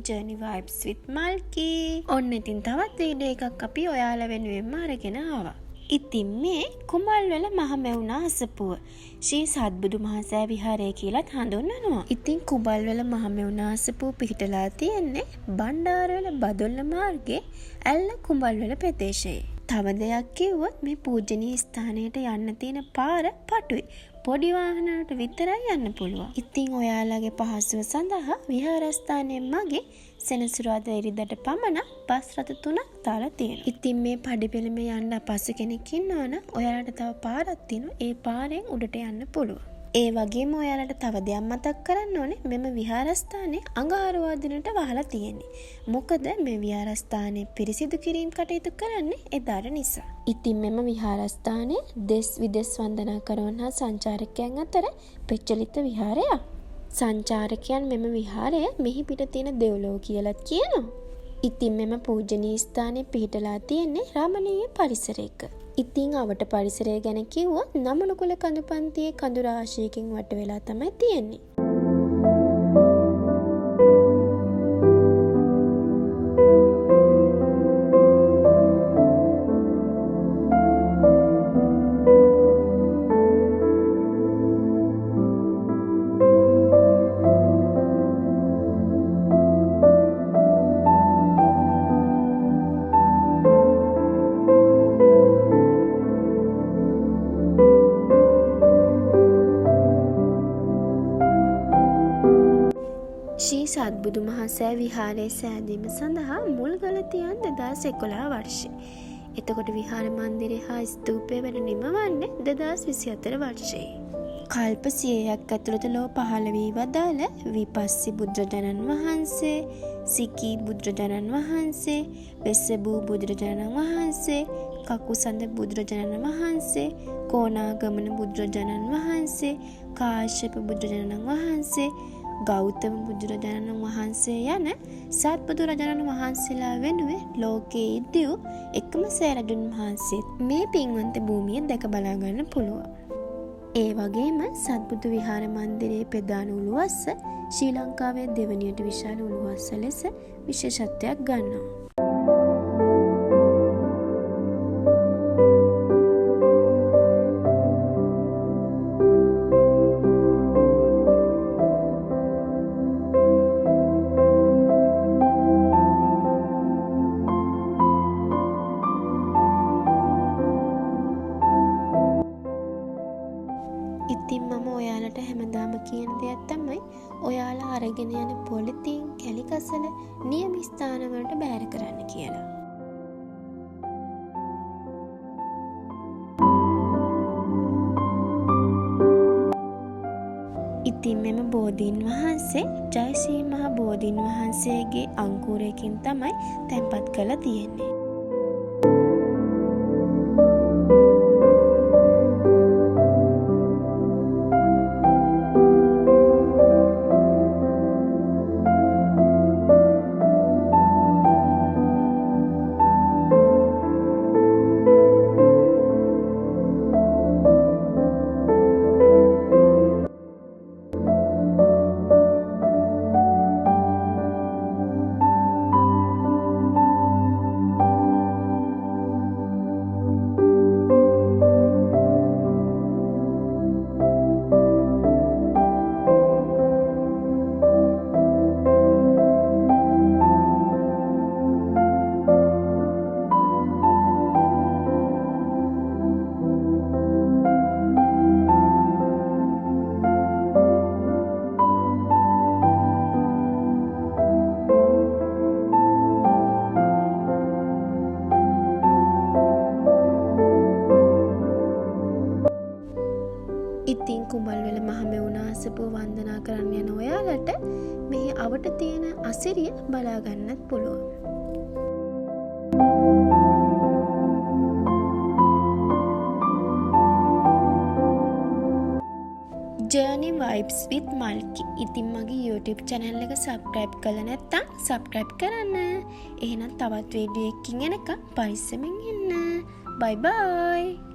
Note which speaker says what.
Speaker 1: Journey Vibes with Malki. ඔන්න ඉතින් තවත් වීඩියෝ එකක් අපි ඔයාලා වෙනුවෙන්ම අරගෙන ආවා. ඉතින් මේ කුඹල්වල මහමෙවුනා අසපුව ශ්‍රී සත්බුදු මහසෑ විහාරය කියලාත් හඳුන්වනවා. ඉතින් කුඹල්වල මහමෙවුනා අසපුව පිහිටලා තියෙන්නේ බණ්ඩාරවල බදොල්ල මාර්ගයේ ඇල්ල කුඹල්වල ප්‍රදේශයේ. තව දෙයක් කිව්වොත් මේ පූජනීය ස්ථානයට යන්න තියෙන පාර පටුයි. පොඩි වාහනවලට විතරයි යන්න පුළුවන්. ඉතින් ඔයාලගේ පහසුව සඳහා විහාරස්ථානයේ මගේ සෙනසුරාදා ඉරිදට පමණ බස් රථ 3ක් දාලා තියෙනවා. ඉතින් මේ පඩිපෙළම යන්න අපහසු කෙනෙක් ඉන්නවනම් ඔයාලට තව පාරක් තියෙනවා. ඒ පාරෙන් උඩට යන්න පුළුවන්. ඒ වගේම ඔයාලට තව දෙයක් මතක් කරන්න ඕනේ මෙම විහාරස්ථානයේ අඟහරුවා දිනට වහලා තියෙන්නේ. මොකද මේ විහාරස්ථානයේ පිරිසිදු කිරීම කටයුතු කරන්නේ එදාට නිසා. ඉතින් මෙම විහාරස්ථානයේ දෙස් විදෙස් වන්දනා කරන හා සංචාරකයන් අතර ප්‍රචලිත විහාරයක්. සංචාරකයන් මෙම විහාරය මෙහි පිට තියෙන දෙව්ලොව කියලා කියනවා. ඉතින් මෙම පූජනීය ස්ථානයේ පිහිටලා තියෙන්නේ රමණීය පරිසරයක. ඉතින් අවට පරිසරය ගැන කිව්වොත් නමනකුල කඳු පන්තියේ කඳු රාශියකින් වට වෙලා තමයි තියෙන්නේ. ශ්‍රී සත්බුදු මහසෑ විහාරයේ සෑදීම සඳහා මුල්ගල තියන් 2011 වර්ෂයේ. එතකොට විහාර මන්දිරය හා ස්තූපය වෙන නිමවන්නේ 2024 වර්ෂයේ. කල්ප 100ක් ඇතුළත ලෝ පහළ වී වදාළ විපස්සී බුදුරජාණන් වහන්සේ, සිකී බුදුරජාණන් වහන්සේ, වෙස්සබූ බුදුරජාණන් වහන්සේ, කකුසඳ බුදුරජාණන් වහන්සේ, කොණාගමන බුදුරජාණන් වහන්සේ, කාශ්‍යප බුදුරජාණන් වහන්සේ, ගෞතම බුදුරජාණන් වහන්සේ යන සත්බුදු රජාණන් වහන්සේලා වෙනුවෙන් ලෝකයේ ඉදිව් එකම සෑරදුන් වහන්සේත් මේ පින්වන්ත භූමිය දැක බලා ගන්න පුළුවන්. ඒ වගේම සත්බුදු විහාර මන්දිරයේ ප්‍රධාන උළුවස්ස ශ්‍රී ලංකාවේ දෙවනියට විශාල උළුවස්ස ලෙස විශේෂත්වයක් ගන්නවා. ඉතින් මම ඔයාලට හැමදාම කියන දෙයක් තමයි ඔයාලා අරගෙන යන පොලිතීන් කැලිකසල නියම ස්ථානවලට බෑර කරන්න කියලා. ඉතින් මෙම බෝධීන් වහන්සේ ජයශ්‍රී මහ බෝධීන් වහන්සේගේ අංකුරයකින් තමයි තැන්පත් කරලා තියෙන්නේ. ඉතින් කුඹල්වල මහමෙවුනා අසපුව වන්දනා කරන්න යන ඔයාලට මේ අවට තියෙන අසිරිය බලා ගන්නත් පුළුවන්. Journey Vibes with Malki. ඉතින් මගේ YouTube channel එක subscribe කරලා නැත්නම් subscribe කරන්න. එහෙනම් තවත් වීඩියෝ එකකින් එනකම් පරිස්සමෙන් ඉන්න. Bye bye.